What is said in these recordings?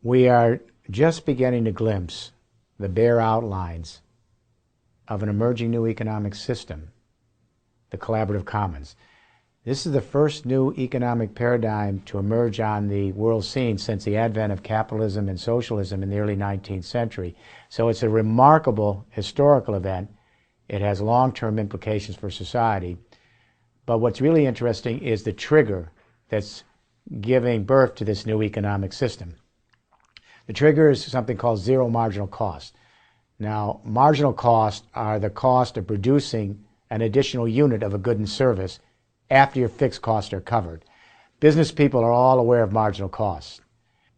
We are just beginning to glimpse the bare outlines of an emerging new economic system, the collaborative commons. This is the first new economic paradigm to emerge on the world scene since the advent of capitalism and socialism in the early 19th century. So it's a remarkable historical event. It has long-term implications for society. But what's really interesting is the trigger that's giving birth to this new economic system. The trigger is something called zero marginal cost. Now, marginal costs are the cost of producing an additional unit of a good and service after your fixed costs are covered. Business people are all aware of marginal costs.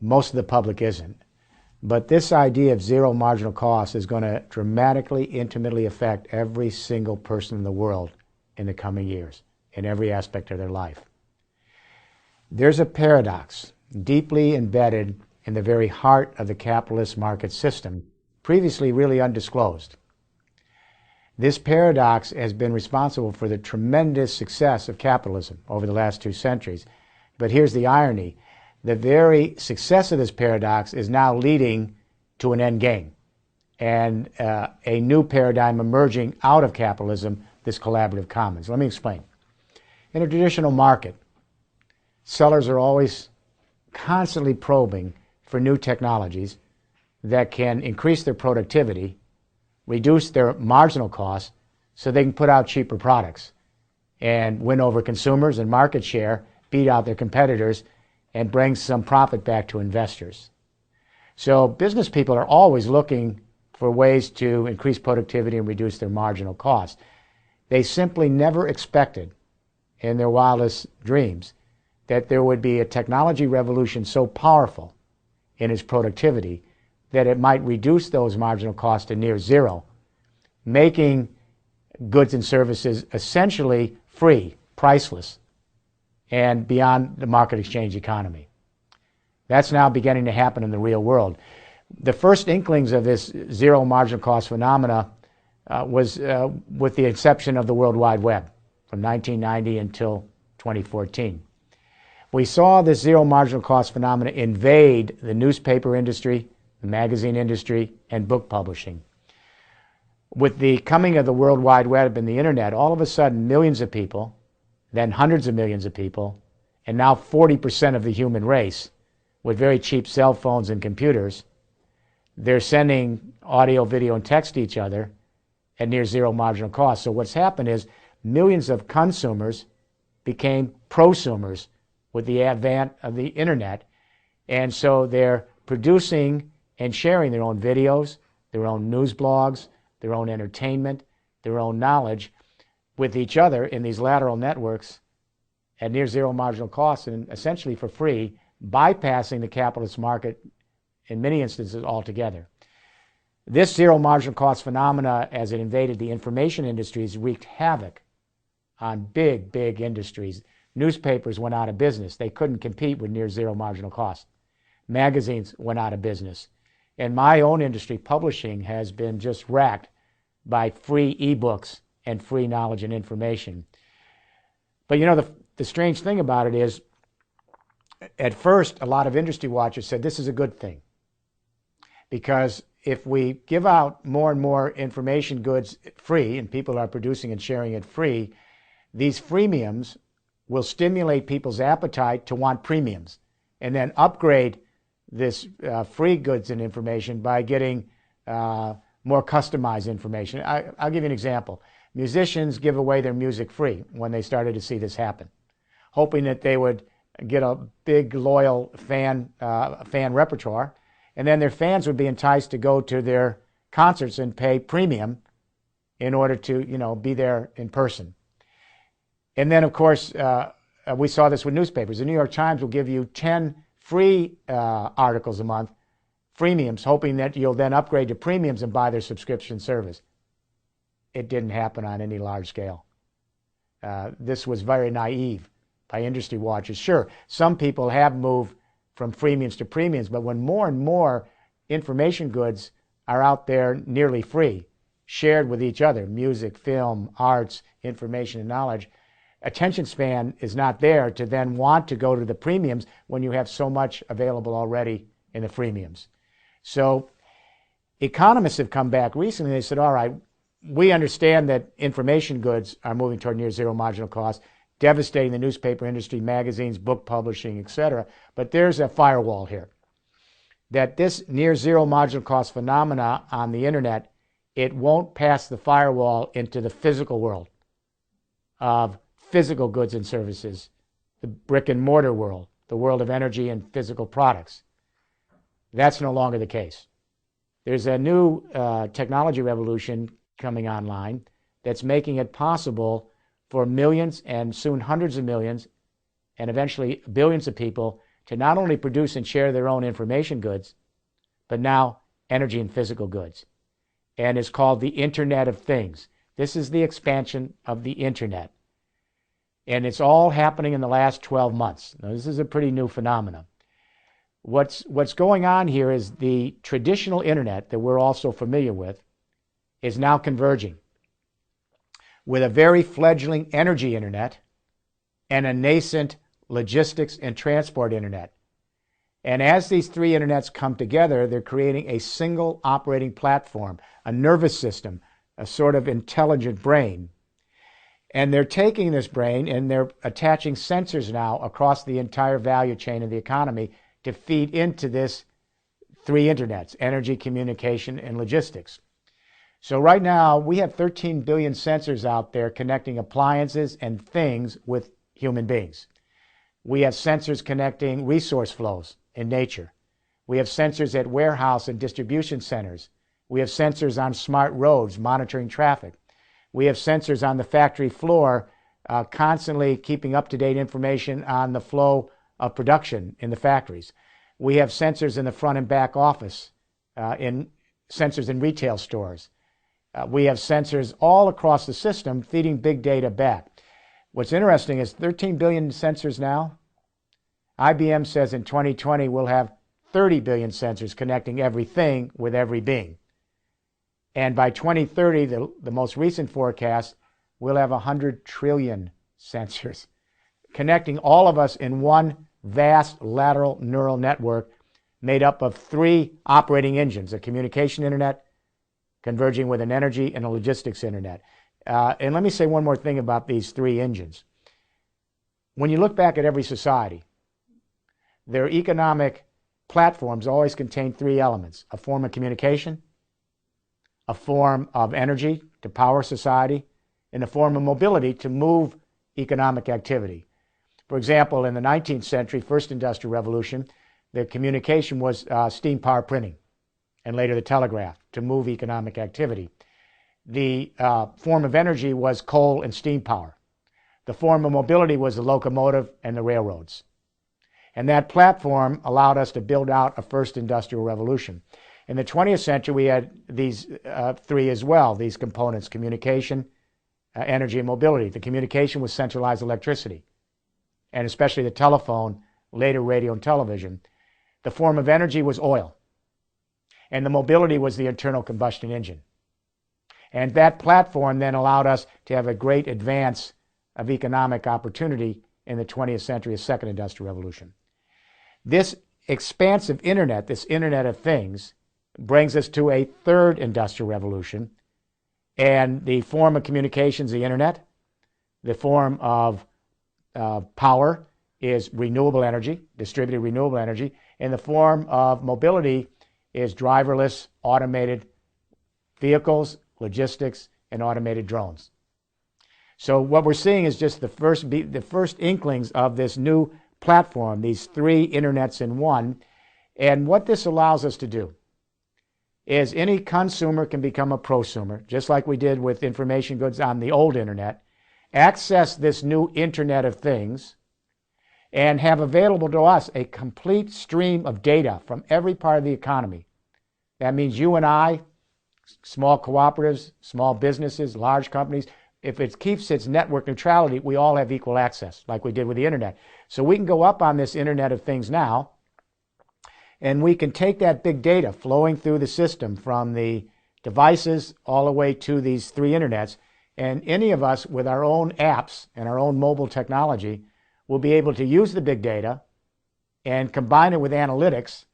Most of the public isn't. But this idea of zero marginal cost is going to dramatically, intimately affect every single person in the world in the coming years, in every aspect of their life. There's a paradox deeply embedded in the very heart of the capitalist market system, previously really undisclosed. This paradox has been responsible for the tremendous success of capitalism over the last 2 centuries. But here's the irony. The very success of this paradox is now leading to an end game and a new paradigm emerging out of capitalism, this collaborative commons. Let me explain. In a traditional market, sellers are always constantly probing for new technologies that can increase their productivity, reduce their marginal costs so they can put out cheaper products and win over consumers and market share, beat out their competitors, and bring some profit back to investors. So business people are always looking for ways to increase productivity and reduce their marginal costs. They simply never expected in their wildest dreams that there would be a technology revolution so powerful in its productivity that it might reduce those marginal costs to near zero, making goods and services essentially free, priceless, and beyond the market exchange economy. That's now beginning to happen in the real world. The first inklings of this zero marginal cost phenomena was with the inception of the World Wide Web from 1990 until 2014. We saw this zero marginal cost phenomena invade the newspaper industry, the magazine industry, and book publishing. With the coming of the World Wide Web and the internet, all of a sudden millions of people, then hundreds of millions of people, and now 40% of the human race with very cheap cell phones and computers, they're sending audio, video, and text to each other at near zero marginal cost. So what's happened is millions of consumers became prosumers with the advent of the internet, and so they're producing and sharing their own videos, their own news blogs, their own entertainment, their own knowledge with each other in these lateral networks at near zero marginal cost and essentially for free, bypassing the capitalist market in many instances altogether. This zero marginal cost phenomena, as it invaded the information industries, wreaked havoc on big, big industries. Newspapers went out of business. They couldn't compete with near zero marginal cost. Magazines went out of business. And my own industry, publishing, has been just racked by free ebooks and free knowledge and information. But you know, the strange thing about it is, at first, a lot of industry watchers said this is a good thing. Because if we give out more and more information goods free, and people are producing and sharing it free, these freemiums will stimulate people's appetite to want premiums and then upgrade this free goods and information by getting more customized information. I'll give you an example. Musicians give away their music free when they started to see this happen, hoping that they would get a big, loyal fan repertoire, and then their fans would be enticed to go to their concerts and pay premium in order to, you know, be there in person. And then, of course, we saw this with newspapers. The New York Times will give you 10 free articles a month, freemiums, hoping that you'll then upgrade to premiums and buy their subscription service. It didn't happen on any large scale. This was very naive by industry watchers. Sure, some people have moved from freemiums to premiums, but when more and more information goods are out there nearly free, shared with each other, music, film, arts, information, and knowledge, attention span is not there to then want to go to the premiums when you have so much available already in the freemiums. So economists have come back recently and they said, all right, we understand that information goods are moving toward near zero marginal cost, devastating the newspaper industry, magazines, book publishing, etc. But there's a firewall here. That this near zero marginal cost phenomena on the internet, it won't pass the firewall into the physical world of physical goods and services, the brick and mortar world, the world of energy and physical products. That's no longer the case. There's a new technology revolution coming online that's making it possible for millions and soon hundreds of millions and eventually billions of people to not only produce and share their own information goods, but now energy and physical goods. And it's called the Internet of Things. This is the expansion of the Internet. And it's all happening in the last 12 months. Now, this is a pretty new phenomenon. What's going on here is the traditional Internet that we're also familiar with is now converging with a very fledgling energy Internet and a nascent logistics and transport Internet. And as these three Internets come together, they're creating a single operating platform, a nervous system, a sort of intelligent brain. And they're taking this brain and they're attaching sensors now across the entire value chain of the economy to feed into this three Internets: energy, communication, and logistics. So right now, we have 13 billion sensors out there connecting appliances and things with human beings. We have sensors connecting resource flows in nature. We have sensors at warehouse and distribution centers. We have sensors on smart roads monitoring traffic. We have sensors on the factory floor constantly keeping up-to-date information on the flow of production in the factories. We have sensors in the front and back office, sensors in retail stores. We have sensors all across the system feeding big data back. What's interesting is 13 billion sensors now. IBM says in 2020 we'll have 30 billion sensors connecting everything with every being. And by 2030, the most recent forecast, we'll have 100 trillion sensors connecting all of us in one vast lateral neural network made up of three operating engines: a communication Internet converging with an energy and a logistics Internet. And let me say one more thing about these three engines. When you look back at every society, their economic platforms always contain three elements: a form of communication, a form of energy to power society, and a form of mobility to move economic activity. For example, in the 19th century, first industrial revolution, the communication was steam power printing, and later the telegraph to move economic activity. The form of energy was coal and steam power. The form of mobility was the locomotive and the railroads. And that platform allowed us to build out a first industrial revolution. In the 20th century, we had these three as well, these components: communication, energy, and mobility. The communication was centralized electricity, and especially the telephone, later radio and television. The form of energy was oil, and the mobility was the internal combustion engine. And that platform then allowed us to have a great advance of economic opportunity in the 20th century, a second industrial revolution. This expansive Internet, this Internet of Things, brings us to a third industrial revolution, and the form of communication is the Internet. The form of power is renewable energy, distributed renewable energy, and the form of mobility is driverless, automated vehicles, logistics, and automated drones. So what we're seeing is just the first inklings of this new platform, these three Internets in one. And what this allows us to do is any consumer can become a prosumer, just like we did with information goods on the old Internet, access this new Internet of Things, and have available to us a complete stream of data from every part of the economy. That means you and I, small cooperatives, small businesses, large companies, if it keeps its network neutrality, we all have equal access, like we did with the Internet. So we can go up on this Internet of Things now, and we can take that big data flowing through the system from the devices all the way to these three Internets, and any of us with our own apps and our own mobile technology will be able to use the big data and combine it with analytics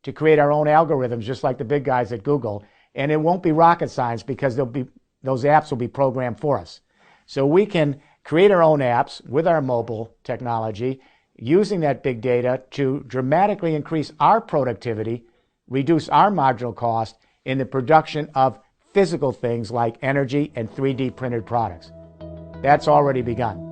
to create our own algorithms, just like the big guys at Google. And it won't be rocket science because those apps will be programmed for us. So we can create our own apps with our mobile technology, using that big data to dramatically increase our productivity, reduce our marginal cost in the production of physical things like energy and 3D printed products. That's already begun.